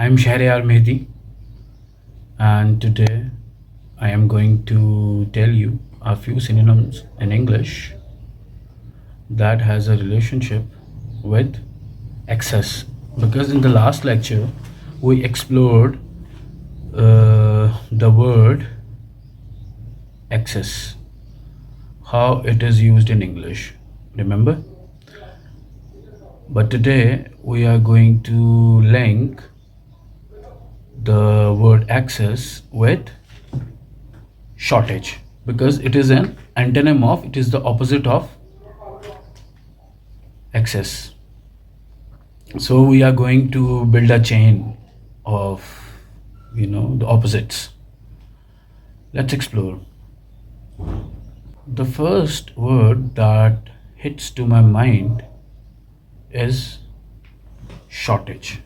I'm Shahriyar Mehdi, and today I am going to tell you a few synonyms in English that has a relationship with access. Because in the last lecture we explored the word access, how it is used in English, remember? But today we are going to link the word access with shortage, because it is an antonym of, it is the opposite of access. So we are going to build a chain of the opposites. Let's explore. The first word that hits to my mind is shortage.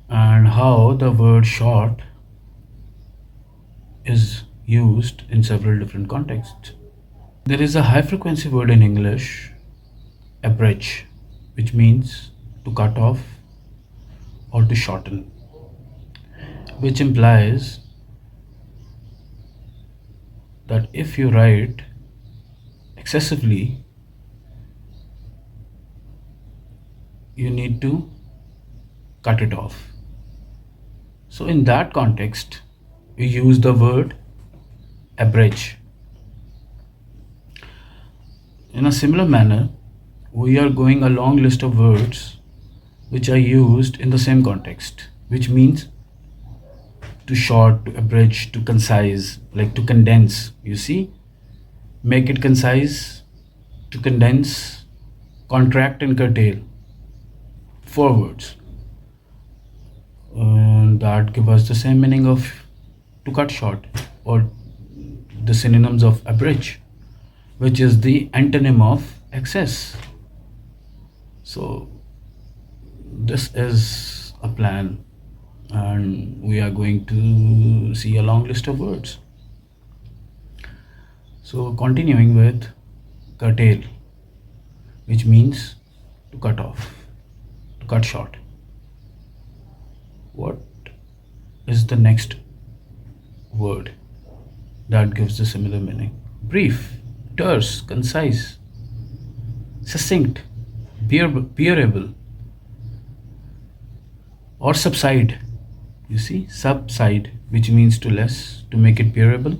And how the word short is used in several different contexts. There is a high frequency word in English, abridge, which means to cut off or to shorten, which implies that if you write excessively, you need to cut it off. So in that context, we use the word abridge. In a similar manner, we are going a long list of words which are used in the same context, which means to short, to abridge, to concise, like to condense. You see, make it concise, to condense, contract and curtail. 4 words. That give us the same meaning of to cut short, or the synonyms of abridge, which is the antonym of excess. So this is a plan, and we are going to see a long list of words. So continuing with curtail, which means to cut off, to cut short. What is the next word that gives the similar meaning? Brief, terse, concise, succinct, bearable, or subside. You see, subside, which means to less, to make it bearable,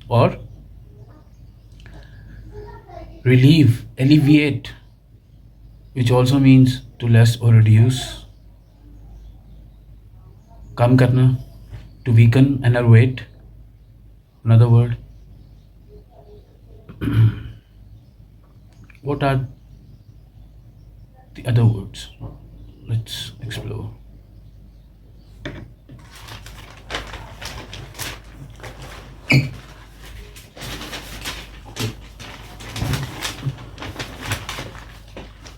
or relieve, alleviate, which also means to less or reduce. Kam karna, to weaken, enervate, another word. What are the other words? Let's explore.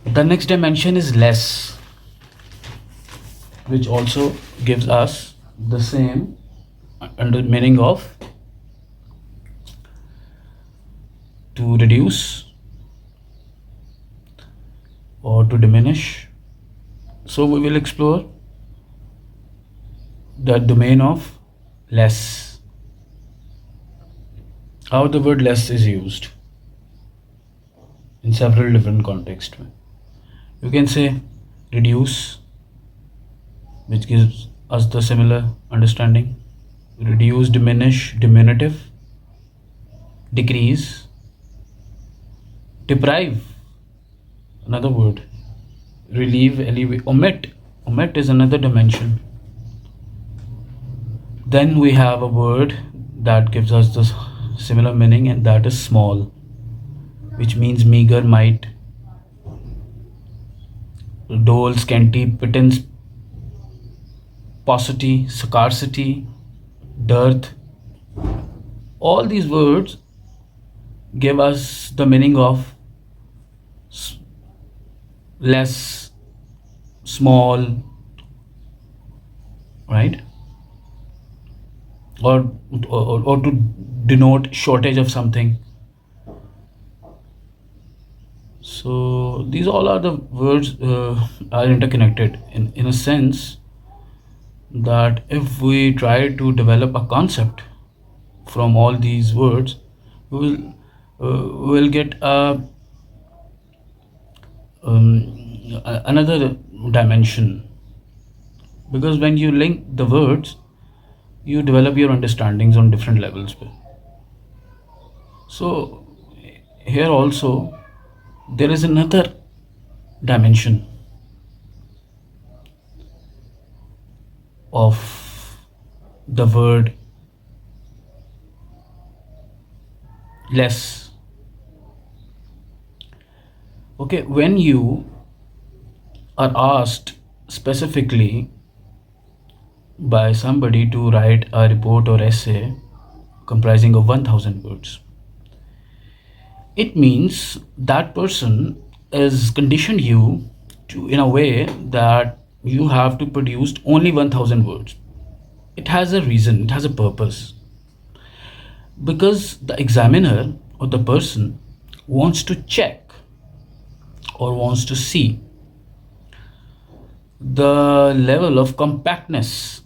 The next dimension is less, which also gives us the same under meaning of to reduce or to diminish. So we will explore the domain of less, how the word less is used in several different contexts. You can say reduce, which gives us the similar understanding. Reduce, diminish, diminutive. Decrease, deprive, another word. Relieve, alleviate, omit. Omit is another dimension. Then we have a word that gives us the similar meaning, and that is small, which means meager, mite, dole, scanty, pittance, paucity, scarcity, dearth. All these words give us the meaning of less, small, right? Or to denote shortage of something. So these all are the words are interconnected in a sense that if we try to develop a concept from all these words, we will get another dimension, because when you link the words, you develop your understandings on different levels. So here also there is another dimension of the word less. Okay, when you are asked specifically by somebody to write a report or essay comprising of 1000 words, it means that person is conditioned you to in a way that you have to produce only 1000 words. It has a reason, it has a purpose, because the examiner or the person wants to check or wants to see the level of compactness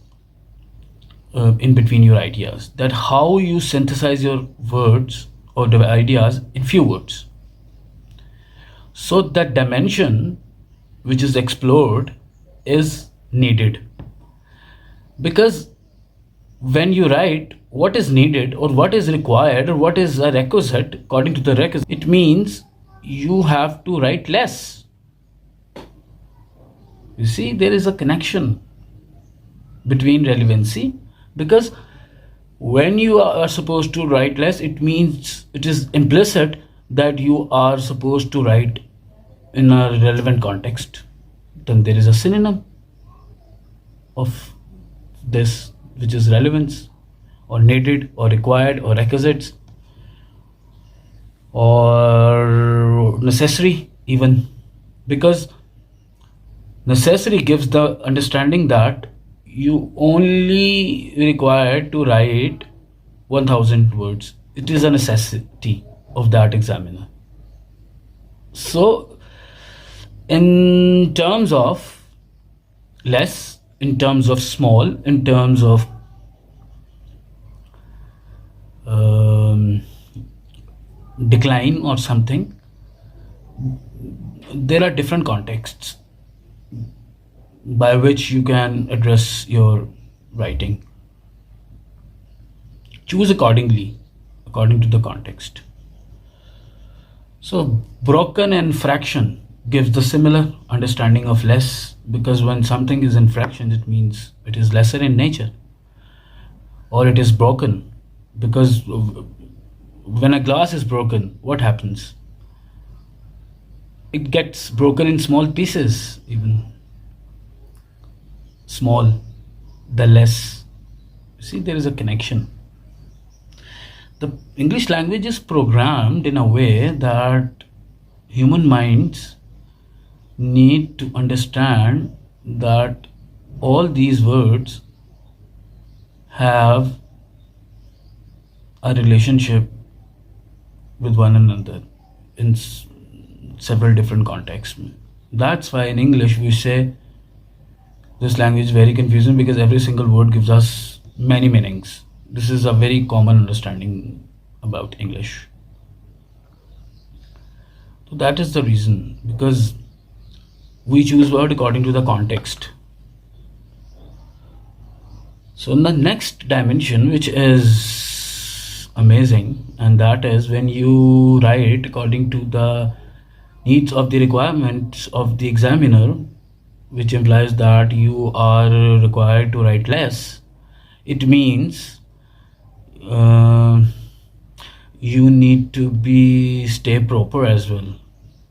in between your ideas, that how you synthesize your words or the ideas in few words. So that dimension which is explored is needed, because when you write what is needed or what is required or what is a requisite, according to the requisite, it means you have to write less. You see, there is a connection between relevancy, because when you are supposed to write less, it means it is implicit that you are supposed to write in a relevant context. Then there is a synonym of this, which is relevance or needed or required or requisites or necessary even, because necessary gives the understanding that you only required to write 1000 words. It is a necessity of that examiner. So in terms of less, in terms of small, in terms of decline or something, there are different contexts by which you can address your writing. Choose accordingly, according to the context. So broken and fraction gives the similar understanding of less, because when something is in fractions, it means it is lesser in nature, or it is broken, because when a glass is broken, what happens? It gets broken in small pieces, even small, the less. You see, there is a connection. The English language is programmed in a way that human minds need to understand that all these words have a relationship with one another in several different contexts. That's why in English we say this language is very confusing, because every single word gives us many meanings. This is a very common understanding about English. So that is the reason, because we choose word according to the context. So the next dimension, which is amazing, and that is when you write according to the needs of the requirements of the examiner, which implies that you are required to write less. It means you need to stay proper as well.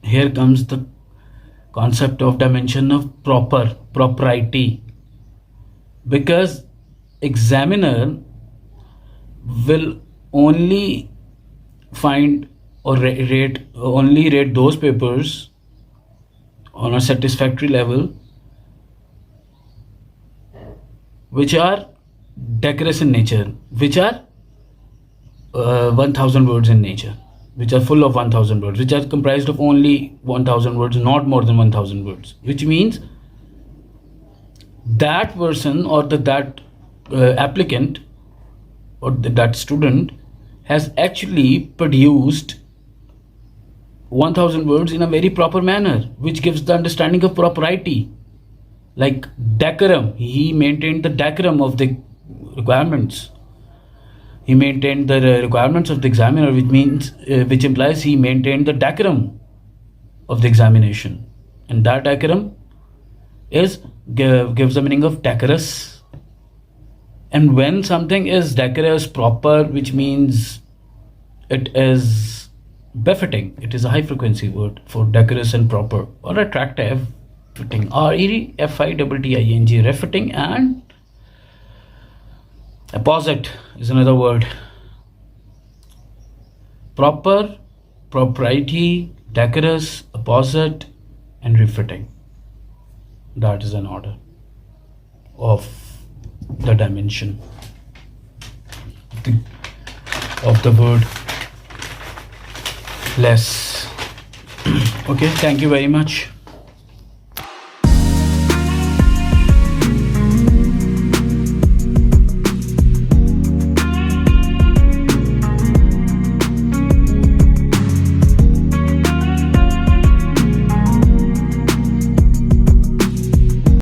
Here comes the concept of dimension of propriety, because examiner will only find or rate those papers on a satisfactory level which are decorous in nature, which are 1000 words in nature. which are full of 1000 words, which are comprised of only 1000 words, not more than 1000 words, which means that person or that applicant or that student has actually produced 1000 words in a very proper manner, which gives the understanding of propriety, like decorum. He maintained the decorum of the requirements. He maintained the requirements of the examiner, which implies he maintained the decorum of the examination, and that decorum gives the meaning of decorous. And when something is decorous, proper, which means it is befitting. It is a high frequency word for decorous and proper, or attractive, fitting, refitting, refitting, and apposite is another word. Proper, propriety, decorous, apposite, and refitting. That is an order of the dimension of the word less. Okay, thank you very much.